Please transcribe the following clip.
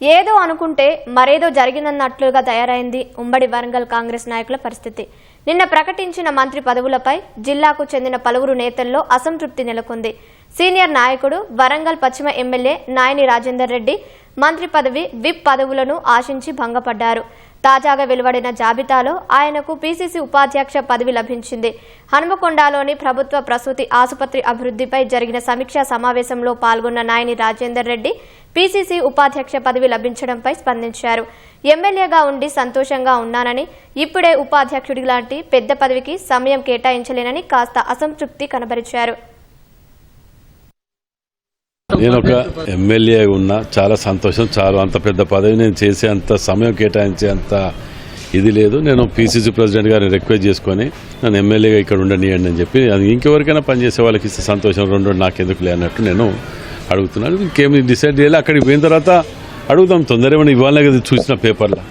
ఏదో అనుకుంటే మరేదో జరిగినట్లుగా తయారైంది ఉమ్మడి వరంగల్ కాంగ్రెస్ నాయకుల పరిస్థితి. నిన్న ప్రకటించిన మంత్రి పదవులపై జిల్లాకు చెందిన పలువురు నేతల్లో అసంతృప్తి నెలకొంది. సీనియర్ నాయకుడు వరంగల్ పశ్చిమ ఎమ్మెల్యే నాయని రాజేందర్ రెడ్డి మంత్రి పదవి, విప్ పదవులను ఆశించి భంగపడ్డారు. తాజాగా వెలువడిన జాబితాలో ఆయనకు పీసీసీ ఉపాధ్యక్ష పదవి లభించింది. హనుమకొండలోని ప్రభుత్వ ప్రసూతి ఆసుపత్రి అభివృద్ధిపై జరిగిన సమీక్షా సమావేశంలో పాల్గొన్న నాయని రాజేందర్ రెడ్డి పీసీసీ ఉపాధ్యక్ష పదవి లభించడంపై స్పందించారు. ఎమ్మెల్యేగా ఉండి సంతోషంగా ఉన్నానని, ఇప్పుడే ఉపాధ్యక్షుడి లాంటి పెద్ద పదవికి సమయం కేటాయించలేనని కాస్త అసంతృప్తి కనబరిచారు. నేను ఒక ఎమ్మెల్యే ఉన్నా చాలా సంతోషం. చాలా అంత పెద్ద పదవి నేను చేసే అంత సమయం కేటాయించే అంత ఇది లేదు. నేను పీసీసీ ప్రెసిడెంట్ గారిని రిక్వెస్ట్ చేసుకొని నన్ను ఎమ్మెల్యేగా ఇక్కడ ఉండనియండి అని చెప్పి, అది ఇంకెవరికైనా పనిచేసే వాళ్ళకి ఇస్తే సంతోషం, రెండు నాకెందుకు లేనట్టు నేను అడుగుతున్నాను. ఇంకేమి డిసైడ్ చేయాలి, అక్కడికి పోయిన తర్వాత అడుగుదాం. తొందరగా ఇవ్వాలనే కదా చూసిన పేపర్లో.